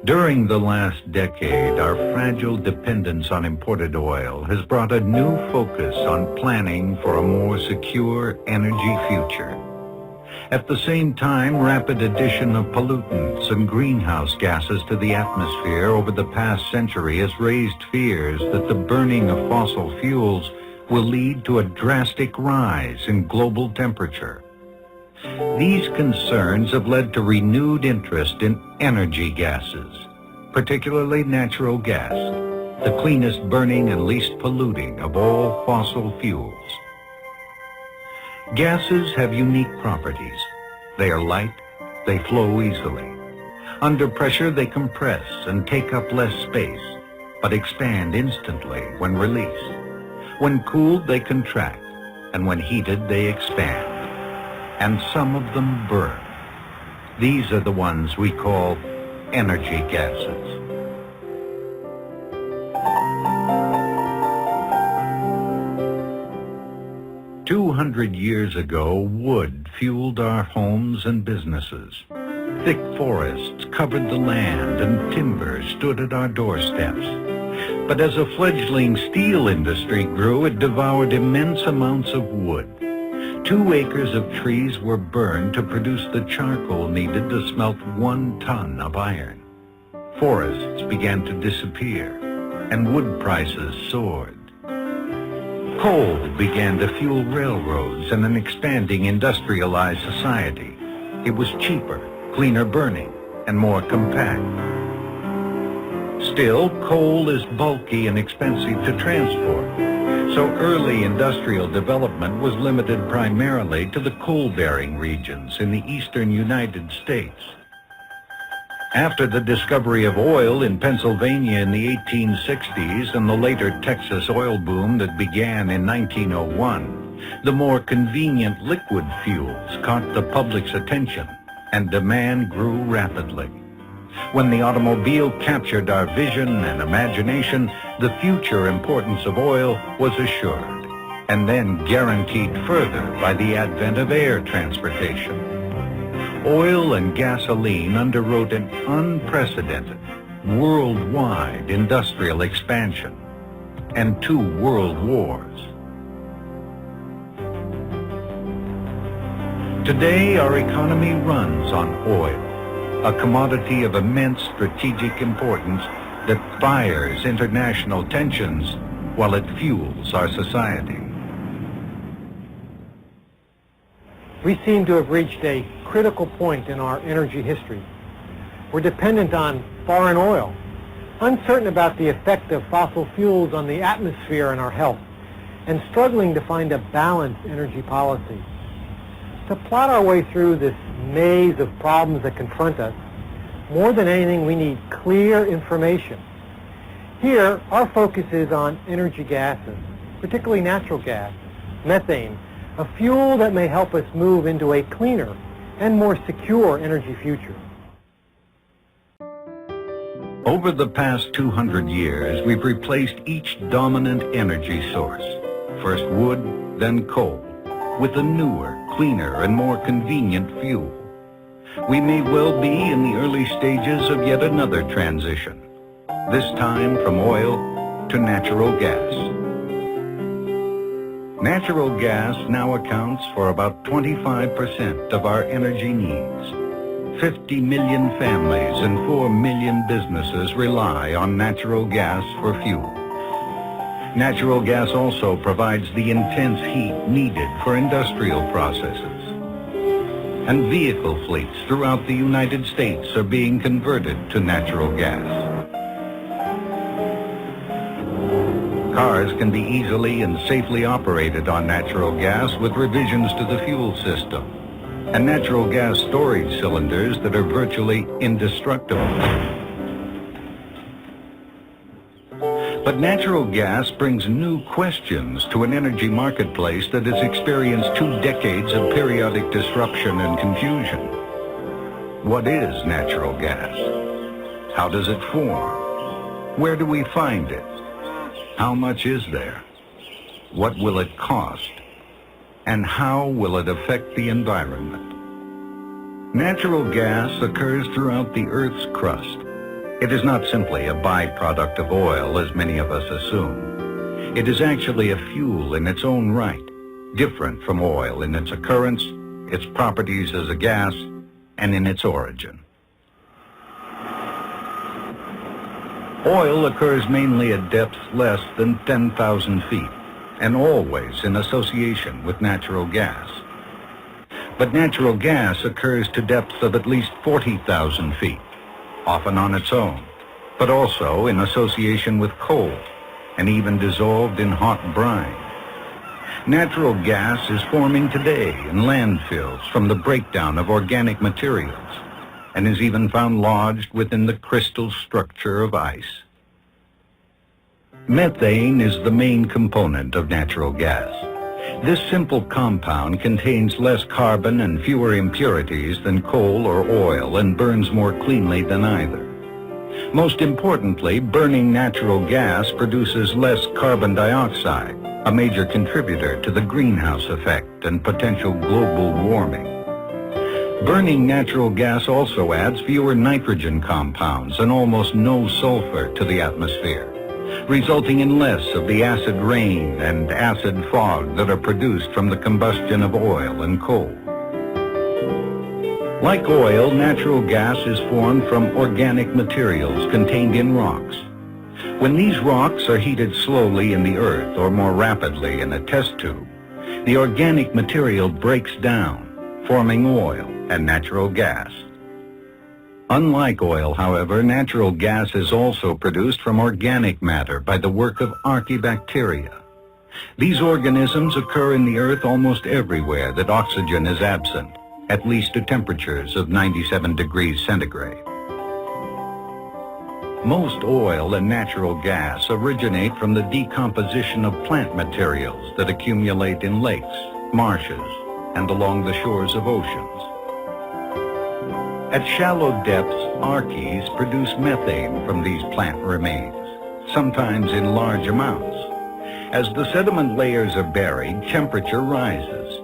During the last decade, our fragile dependence on imported oil has brought a new focus on planning for a more secure energy future. At the same time, rapid addition of pollutants and greenhouse gases to the atmosphere over the past century has raised fears that the burning of fossil fuels will lead to a drastic rise in global temperature. These concerns have led to renewed interest in energy gases, particularly natural gas, the cleanest burning and least polluting of all fossil fuels. Gases have unique properties. They are light, they flow easily. Under pressure they compress and take up less space, but expand instantly when released. When cooled they contract, and when heated they expand. And some of them burn. These are the ones we call energy gases. "200 years ago, wood fueled our homes and businesses. Thick forests covered the land and timber stood at our doorsteps. But as a fledgling steel industry grew, it devoured immense amounts of wood. 2 acres of trees were burned to produce the charcoal needed to smelt 1 ton of iron. Forests began to disappear, and wood prices soared. Coal began to fuel railroads and an expanding industrialized society. It was cheaper, cleaner burning, and more compact. Still, coal is bulky and expensive to transport, so early industrial development was limited primarily to the coal-bearing regions in the eastern United States. After the discovery of oil in Pennsylvania in the 1860s and the later Texas oil boom that began in 1901, the more convenient liquid fuels caught the public's attention, and demand grew rapidly. When the automobile captured our vision and imagination, the future importance of oil was assured, and then guaranteed further by the advent of air transportation. Oil and gasoline underwrote an unprecedented, worldwide industrial expansion and 2 world wars. Today, our economy runs on oil, a commodity of immense strategic importance that fires international tensions while it fuels our society. We seem to have reached a critical point in our energy history. We're dependent on foreign oil, uncertain about the effect of fossil fuels on the atmosphere and our health, and struggling to find a balanced energy policy. To plot our way through this maze of problems that confront us, more than anything, we need clear information. Here, our focus is on energy gases, particularly natural gas, methane, a fuel that may help us move into a cleaner and more secure energy future. Over the past 200 years, we've replaced each dominant energy source, first wood, then coal, with a newer, cleaner, and more convenient fuel. We may well be in the early stages of yet another transition, this time from oil to natural gas. Natural gas now accounts for about 25% of our energy needs. 50 million families and 4 million businesses rely on natural gas for fuel. Natural gas also provides the intense heat needed for industrial processes. And vehicle fleets throughout the United States are being converted to natural gas. Cars can be easily and safely operated on natural gas with revisions to the fuel system, and natural gas storage cylinders that are virtually indestructible. But natural gas brings new questions to an energy marketplace that has experienced 2 decades of periodic disruption and confusion. What is natural gas? How does it form? Where do we find it? How much is there? What will it cost? And how will it affect the environment? Natural gas occurs throughout the Earth's crust. It is not simply a byproduct of oil, as many of us assume. It is actually a fuel in its own right, different from oil in its occurrence, its properties as a gas, and in its origin. Oil occurs mainly at depths less than 10,000 feet, and always in association with natural gas. But natural gas occurs to depths of at least 40,000 feet, often on its own, but also in association with coal, and even dissolved in hot brine. Natural gas is forming today in landfills from the breakdown of organic materials, and is even found lodged within the crystal structure of ice. Methane is the main component of natural gas. This simple compound contains less carbon and fewer impurities than coal or oil and burns more cleanly than either. Most importantly, burning natural gas produces less carbon dioxide, a major contributor to the greenhouse effect and potential global warming. Burning natural gas also adds fewer nitrogen compounds and almost no sulfur to the atmosphere, resulting in less of the acid rain and acid fog that are produced from the combustion of oil and coal. Like oil, natural gas is formed from organic materials contained in rocks. When these rocks are heated slowly in the earth or more rapidly in a test tube, the organic material breaks down, forming oil and natural gas. Unlike oil, however, natural gas is also produced from organic matter by the work of archaebacteria. These organisms occur in the earth almost everywhere that oxygen is absent, at least to temperatures of 97 degrees centigrade. Most oil and natural gas originate from the decomposition of plant materials that accumulate in lakes, marshes, and along the shores of oceans. At shallow depths, archaeas produce methane from these plant remains, sometimes in large amounts. As the sediment layers are buried, temperature rises.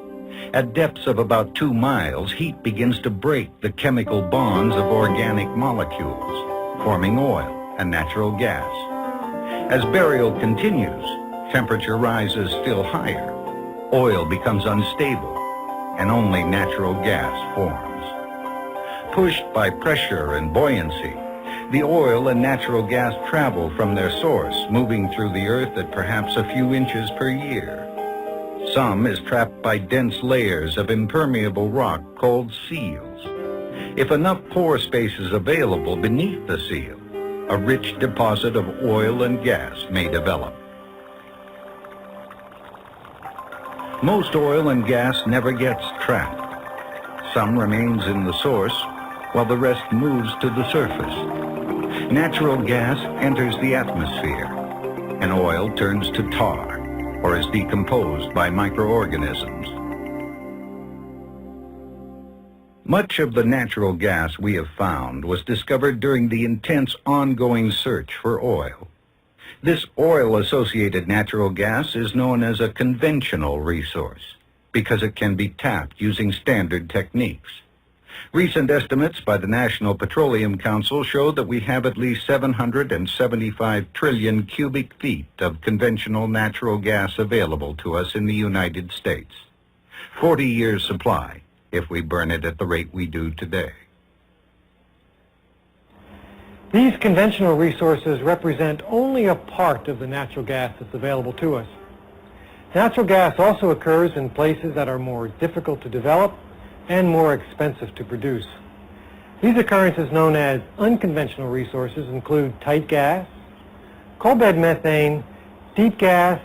At depths of about 2 miles, heat begins to break the chemical bonds of organic molecules, forming oil and natural gas. As burial continues, temperature rises still higher. Oil becomes unstable, and only natural gas forms. Pushed by pressure and buoyancy, the oil and natural gas travel from their source, moving through the earth at perhaps a few inches per year. Some is trapped by dense layers of impermeable rock called seals. If enough pore space is available beneath the seal, a rich deposit of oil and gas may develop. Most oil and gas never gets trapped. Some remains in the source, while the rest moves to the surface. Natural gas enters the atmosphere, and oil turns to tar, or is decomposed by microorganisms. Much of the natural gas we have found was discovered during the intense ongoing search for oil. This oil-associated natural gas is known as a conventional resource because it can be tapped using standard techniques. Recent estimates by the National Petroleum Council show that we have at least 775 trillion cubic feet of conventional natural gas available to us in the United States. 40 years' supply if we burn it at the rate we do today. These conventional resources represent only a part of the natural gas that's available to us. Natural gas also occurs in places that are more difficult to develop and more expensive to produce. These occurrences, known as unconventional resources, include tight gas, coal bed methane, deep gas,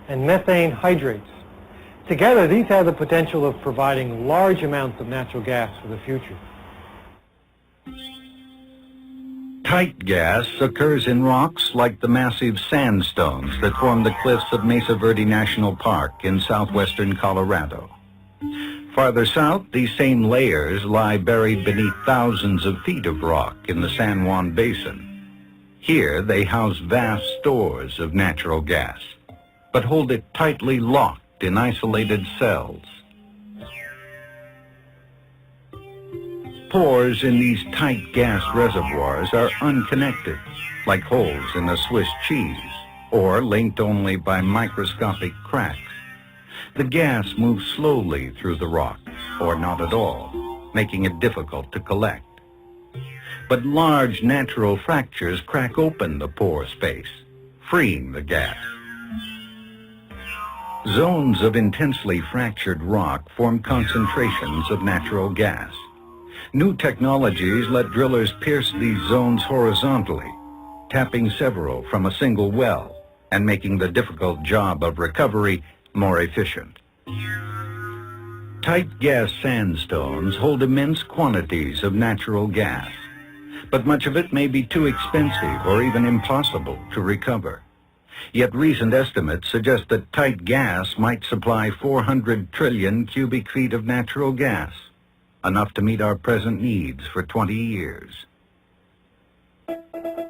and methane hydrates. Together, these have the potential of providing large amounts of natural gas for the future. Tight gas occurs in rocks like the massive sandstones that form the cliffs of Mesa Verde National Park in southwestern Colorado. Farther south, these same layers lie buried beneath thousands of feet of rock in the San Juan Basin. Here, they house vast stores of natural gas, but hold it tightly locked in isolated cells. Pores in these tight gas reservoirs are unconnected, like holes in a Swiss cheese, or linked only by microscopic cracks. The gas moves slowly through the rock, or not at all, making it difficult to collect. But large natural fractures crack open the pore space, freeing the gas. Zones of intensely fractured rock form concentrations of natural gas. New technologies let drillers pierce these zones horizontally, tapping several from a single well and making the difficult job of recovery more efficient. Tight gas sandstones hold immense quantities of natural gas, but much of it may be too expensive or even impossible to recover. Yet recent estimates suggest that tight gas might supply 400 trillion cubic feet of natural gas, enough to meet our present needs for 20 years.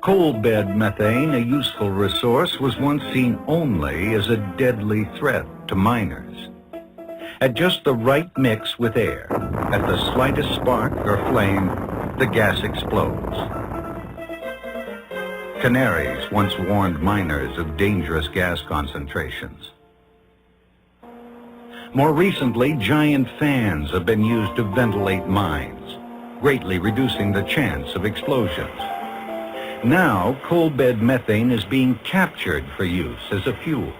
Coal bed methane, a useful resource, was once seen only as a deadly threat to miners. At just the right mix with air, at the slightest spark or flame, the gas explodes. Canaries once warned miners of dangerous gas concentrations. More recently, giant fans have been used to ventilate mines, greatly reducing the chance of explosions. Now, coal bed methane is being captured for use as a fuel.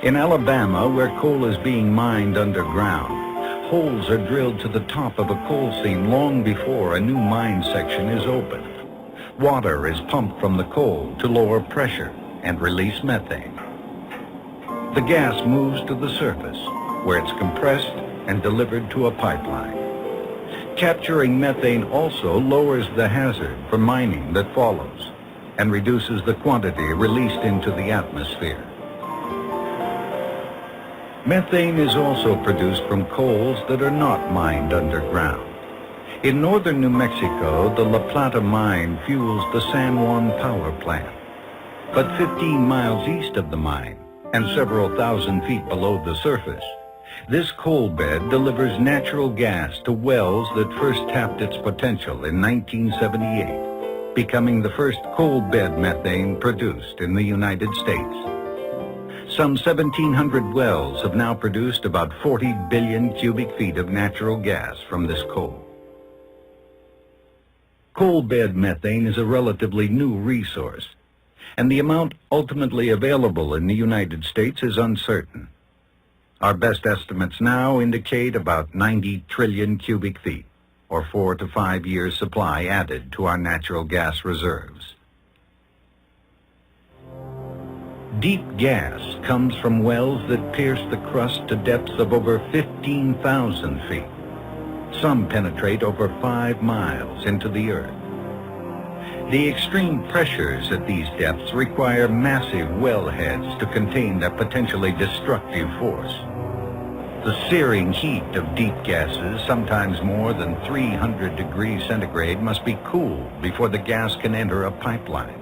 In Alabama, where coal is being mined underground, holes are drilled to the top of a coal seam long before a new mine section is opened. Water is pumped from the coal to lower pressure and release methane. The gas moves to the surface, where it's compressed and delivered to a pipeline. Capturing methane also lowers the hazard for mining that follows and reduces the quantity released into the atmosphere. Methane is also produced from coals that are not mined underground. In northern New Mexico, the La Plata mine fuels the San Juan power plant. But 15 miles east of the mine, and several thousand feet below the surface, this coal bed delivers natural gas to wells that first tapped its potential in 1978, becoming the first coal bed methane produced in the United States. Some 1,700 wells have now produced about 40 billion cubic feet of natural gas from this coal. Coal bed methane is a relatively new resource, and the amount ultimately available in the United States is uncertain. Our best estimates now indicate about 90 trillion cubic feet, or 4 to 5 years' supply added to our natural gas reserves. Deep gas comes from wells that pierce the crust to depths of over 15,000 feet. Some penetrate over 5 miles into the earth. The extreme pressures at these depths require massive wellheads to contain their potentially destructive force. The searing heat of deep gases, sometimes more than 300 degrees centigrade, must be cooled before the gas can enter a pipeline.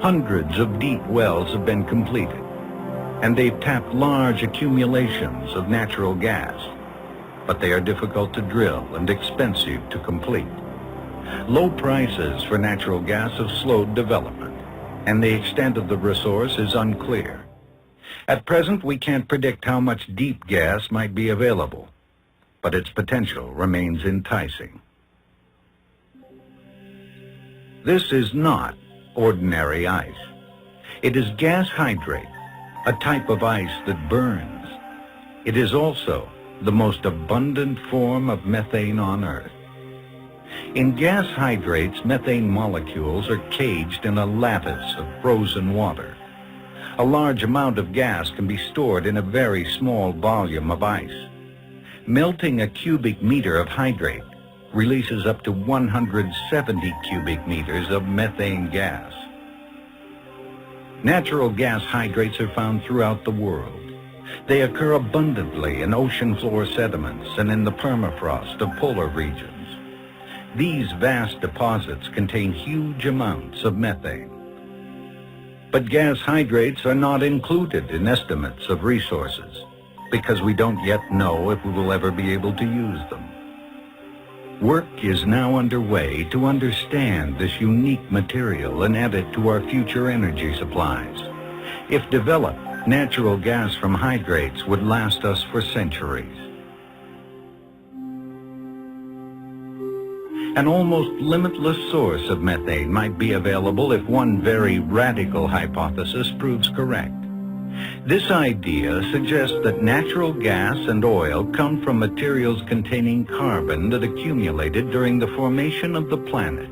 Hundreds of deep wells have been completed, and they've tapped large accumulations of natural gas, but they are difficult to drill and expensive to complete. Low prices for natural gas have slowed development, and the extent of the resource is unclear. At present, we can't predict how much deep gas might be available, but its potential remains enticing. This is not ordinary ice. It is gas hydrate, a type of ice that burns. It is also the most abundant form of methane on Earth. In gas hydrates, methane molecules are caged in a lattice of frozen water. A large amount of gas can be stored in a very small volume of ice. Melting a cubic meter of hydrate releases up to 170 cubic meters of methane gas. Natural gas hydrates are found throughout the world. They occur abundantly in ocean floor sediments and in the permafrost of polar regions. These vast deposits contain huge amounts of methane. But gas hydrates are not included in estimates of resources. because we don't yet know if we will ever be able to use them. Work is now underway to understand this unique material and add it to our future energy supplies. If developed, natural gas from hydrates would last us for centuries. An almost limitless source of methane might be available if one very radical hypothesis proves correct. This idea suggests that natural gas and oil come from materials containing carbon that accumulated during the formation of the planet.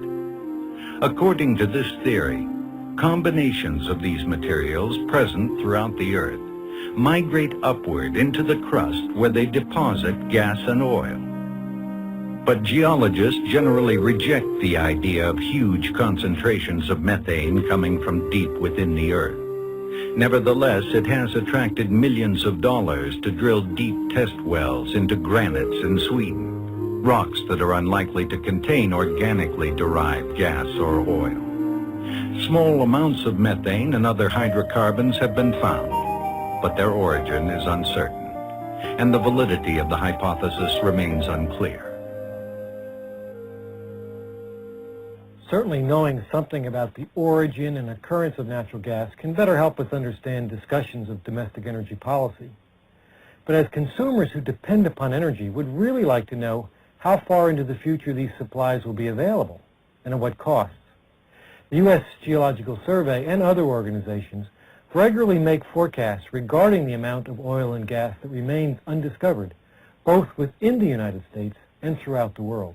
According to this theory, combinations of these materials present throughout the Earth migrate upward into the crust where they deposit gas and oil. But geologists generally reject the idea of huge concentrations of methane coming from deep within the Earth. Nevertheless, it has attracted millions of dollars to drill deep test wells into granites in Sweden, rocks that are unlikely to contain organically derived gas or oil. Small amounts of methane and other hydrocarbons have been found, but their origin is uncertain, and the validity of the hypothesis remains unclear. Certainly knowing something about the origin and occurrence of natural gas can better help us understand discussions of domestic energy policy. But as consumers who depend upon energy would really like to know how far into the future these supplies will be available and at what costs. The U.S. Geological Survey and other organizations regularly make forecasts regarding the amount of oil and gas that remains undiscovered, both within the United States and throughout the world.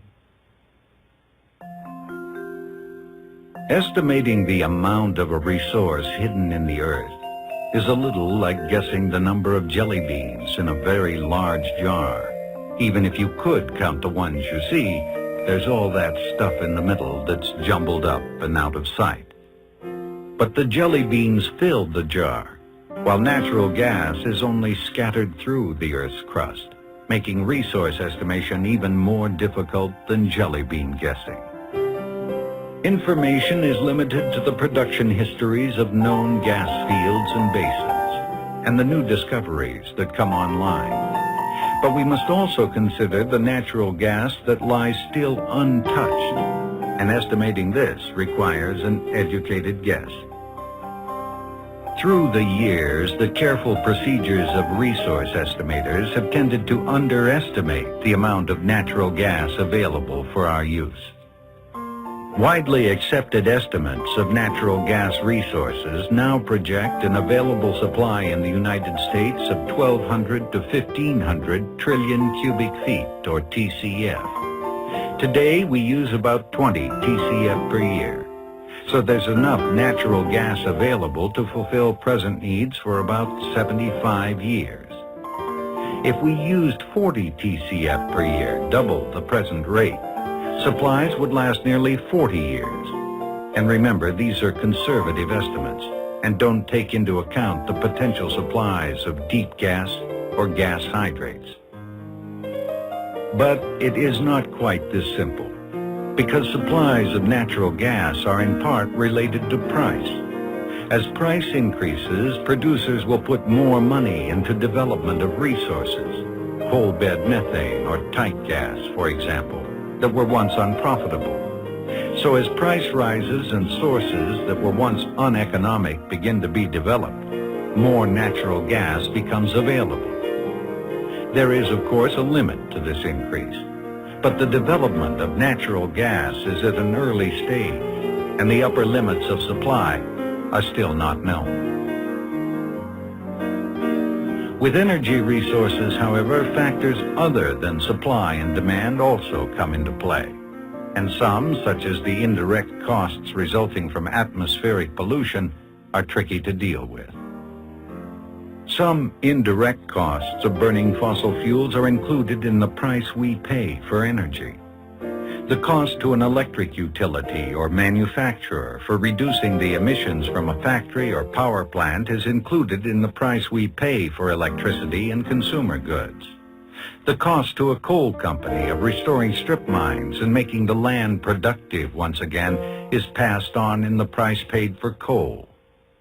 Estimating the amount of a resource hidden in the earth is a little like guessing the number of jelly beans in a very large jar. Even if you could count the ones you see, there's all that stuff in the middle that's jumbled up and out of sight. But the jelly beans filled the jar, while natural gas is only scattered through the Earth's crust, making resource estimation even more difficult than jelly bean guessing. Information is limited to the production histories of known gas fields and basins, and the new discoveries that come online. But we must also consider the natural gas that lies still untouched, and estimating this requires an educated guess. Through the years, the careful procedures of resource estimators have tended to underestimate the amount of natural gas available for our use. Widely accepted estimates of natural gas resources now project an available supply in the United States of 1,200 to 1,500 trillion cubic feet, or TCF. Today, we use about 20 TCF per year, so there's enough natural gas available to fulfill present needs for about 75 years. If we used 40 TCF per year, double the present rate, supplies would last nearly 40 years. And remember, these are conservative estimates and don't take into account the potential supplies of deep gas or gas hydrates. But it is not quite this simple, because supplies of natural gas are in part related to price. As price increases, producers will put more money into development of resources, coal bed methane or tight gas, for example, that were once unprofitable. So as price rises and sources that were once uneconomic begin to be developed, more natural gas becomes available. There is, of course, a limit to this increase, but the development of natural gas is at an early stage, and the upper limits of supply are still not known. With energy resources, however, factors other than supply and demand also come into play, and some, such as the indirect costs resulting from atmospheric pollution, are tricky to deal with. Some indirect costs of burning fossil fuels are included in the price we pay for energy. The cost to an electric utility or manufacturer for reducing the emissions from a factory or power plant is included in the price we pay for electricity and consumer goods. The cost to a coal company of restoring strip mines and making the land productive once again is passed on in the price paid for coal.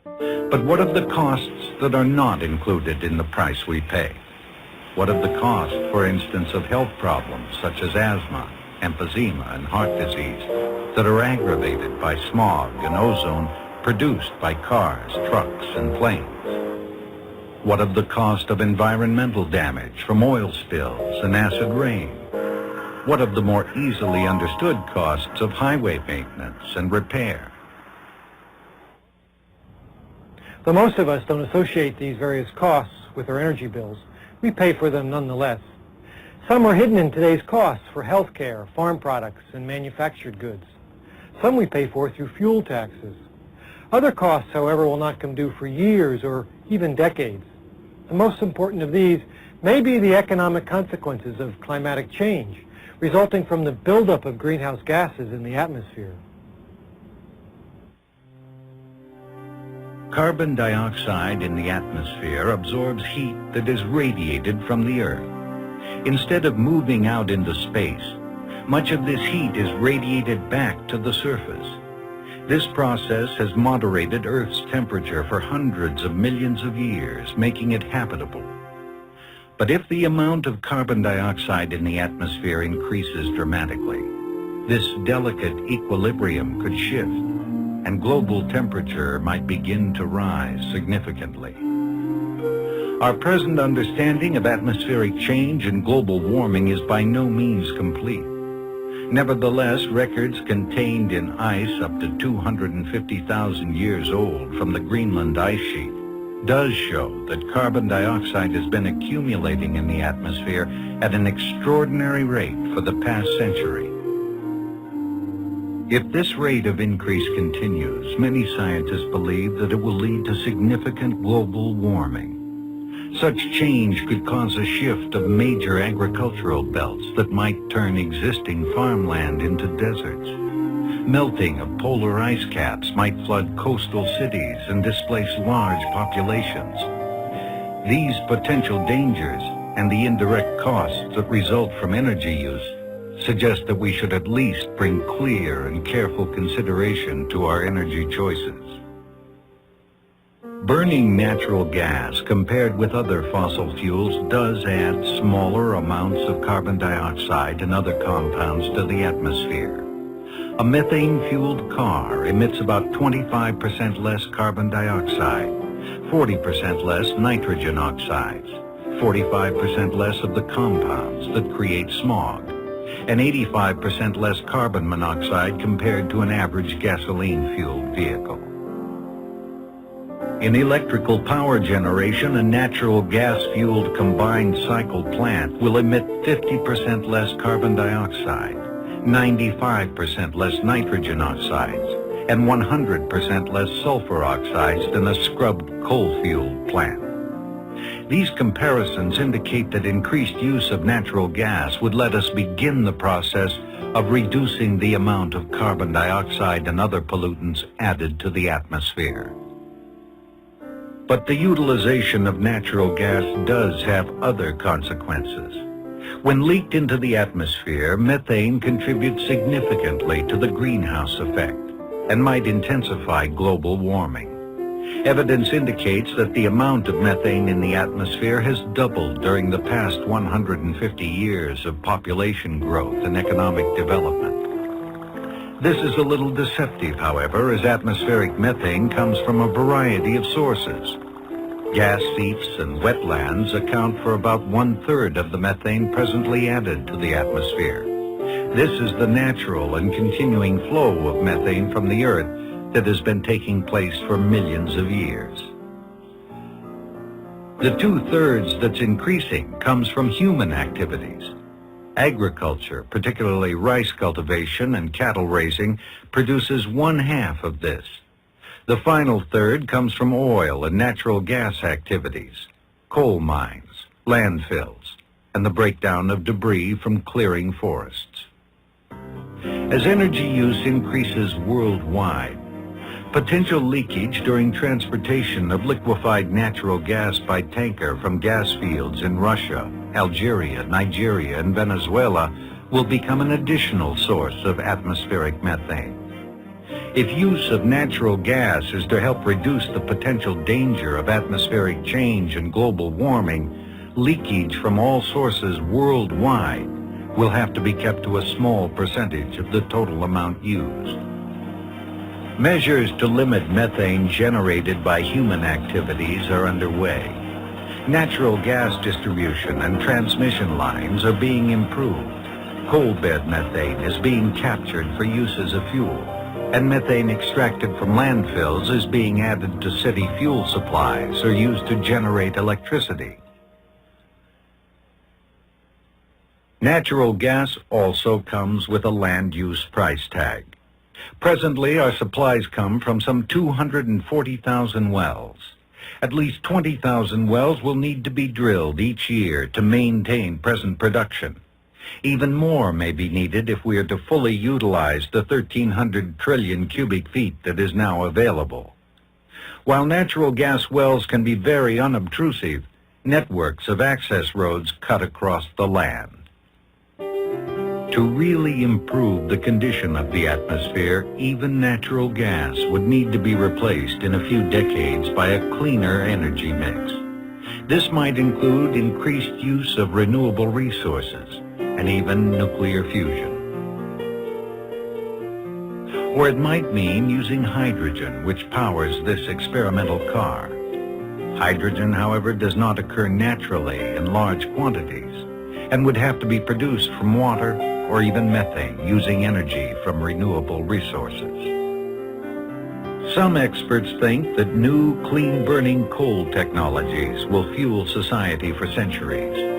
But what of the costs that are not included in the price we pay? What of the cost, for instance, of health problems such as asthma, emphysema, and heart disease that are aggravated by smog and ozone produced by cars, trucks, and planes? What of the cost of environmental damage from oil spills and acid rain? What of the more easily understood costs of highway maintenance and repair? Though most of us don't associate these various costs with our energy bills, we pay for them nonetheless. Some are hidden in today's costs for health care, farm products, and manufactured goods. Some we pay for through fuel taxes. Other costs, however, will not come due for years or even decades. The most important of these may be the economic consequences of climatic change, resulting from the buildup of greenhouse gases in the atmosphere. Carbon dioxide in the atmosphere absorbs heat that is radiated from the Earth. Instead of moving out into space, much of this heat is radiated back to the surface. This process has moderated Earth's temperature for hundreds of millions of years, making it habitable. But if the amount of carbon dioxide in the atmosphere increases dramatically, this delicate equilibrium could shift, and global temperature might begin to rise significantly. Our present understanding of atmospheric change and global warming is by no means complete. Nevertheless, records contained in ice up to 250,000 years old from the Greenland ice sheet does show that carbon dioxide has been accumulating in the atmosphere at an extraordinary rate for the past century. If this rate of increase continues, many scientists believe that it will lead to significant global warming. Such change could cause a shift of major agricultural belts that might turn existing farmland into deserts. Melting of polar ice caps might flood coastal cities and displace large populations. These potential dangers and the indirect costs that result from energy use suggest that we should at least bring clear and careful consideration to our energy choices. Burning natural gas compared with other fossil fuels does add smaller amounts of carbon dioxide and other compounds to the atmosphere. A methane-fueled car emits about 25% less carbon dioxide, 40% less nitrogen oxides, 45% less of the compounds that create smog, and 85% less carbon monoxide compared to an average gasoline-fueled vehicle. In electrical power generation, a natural gas-fueled combined cycle plant will emit 50% less carbon dioxide, 95% less nitrogen oxides, and 100% less sulfur oxides than a scrubbed coal-fueled plant. These comparisons indicate that increased use of natural gas would let us begin the process of reducing the amount of carbon dioxide and other pollutants added to the atmosphere. But the utilization of natural gas does have other consequences. When leaked into the atmosphere, methane contributes significantly to the greenhouse effect and might intensify global warming. Evidence indicates that the amount of methane in the atmosphere has doubled during the past 150 years of population growth and economic development. This is a little deceptive, however, as atmospheric methane comes from a variety of sources. Gas seeps and wetlands account for about 1/3 of the methane presently added to the atmosphere. This is the natural and continuing flow of methane from the Earth that has been taking place for millions of years. The 2/3 that's increasing comes from human activities. Agriculture, particularly rice cultivation and cattle raising, produces 1/2 of this. The final 1/3 comes from oil and natural gas activities, coal mines, landfills, and the breakdown of debris from clearing forests. As energy use increases worldwide, potential leakage during transportation of liquefied natural gas by tanker from gas fields in Russia, Algeria, Nigeria, and Venezuela will become an additional source of atmospheric methane. If use of natural gas is to help reduce the potential danger of atmospheric change and global warming, leakage from all sources worldwide will have to be kept to a small percentage of the total amount used. Measures to limit methane generated by human activities are underway. Natural gas distribution and transmission lines are being improved. Coal bed methane is being captured for use as a fuel, and methane extracted from landfills is being added to city fuel supplies or used to generate electricity. Natural gas also comes with a land use price tag. Presently, our supplies come from some 240,000 wells. At least 20,000 wells will need to be drilled each year to maintain present production. Even more may be needed if we are to fully utilize the 1,300 trillion cubic feet that is now available. While natural gas wells can be very unobtrusive, networks of access roads cut across the land. To really improve the condition of the atmosphere, even natural gas would need to be replaced in a few decades by a cleaner energy mix. This might include increased use of renewable resources and even nuclear fusion. Or it might mean using hydrogen, which powers this experimental car. Hydrogen, however, does not occur naturally in large quantities and would have to be produced from water or even methane using energy from renewable resources. Some experts think that new clean-burning coal technologies will fuel society for centuries.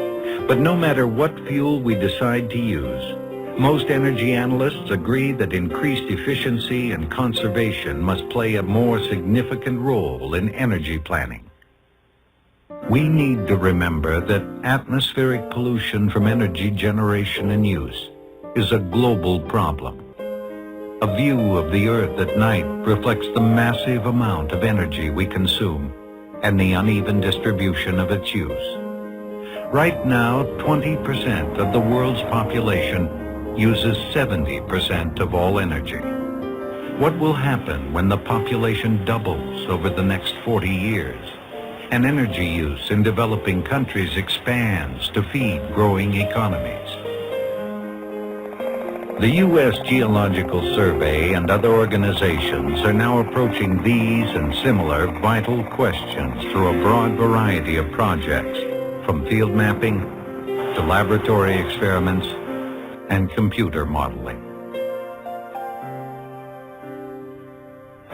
But no matter what fuel we decide to use, most energy analysts agree that increased efficiency and conservation must play a more significant role in energy planning. We need to remember that atmospheric pollution from energy generation and use is a global problem. A view of the Earth at night reflects the massive amount of energy we consume and the uneven distribution of its use. Right now, 20% of the world's population uses 70% of all energy. What will happen when the population doubles over the next 40 years? And energy use in developing countries expands to feed growing economies. The U.S. Geological Survey and other organizations are now approaching these and similar vital questions through a broad variety of projects, from field mapping to laboratory experiments and computer modeling.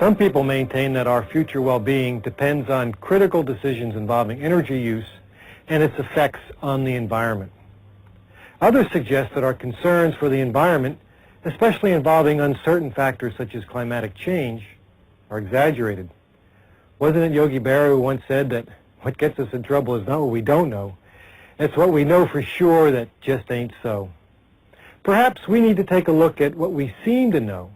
Some people maintain that our future well-being depends on critical decisions involving energy use and its effects on the environment. Others suggest that our concerns for the environment, especially involving uncertain factors such as climatic change, are exaggerated. Wasn't it Yogi Berra who once said that what gets us in trouble is not what we don't know, it's what we know for sure that just ain't so. Perhaps we need to take a look at what we seem to know,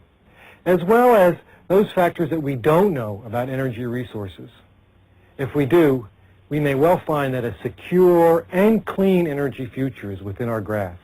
as well as those factors that we don't know about energy resources. If we do, we may well find that a secure and clean energy future is within our grasp.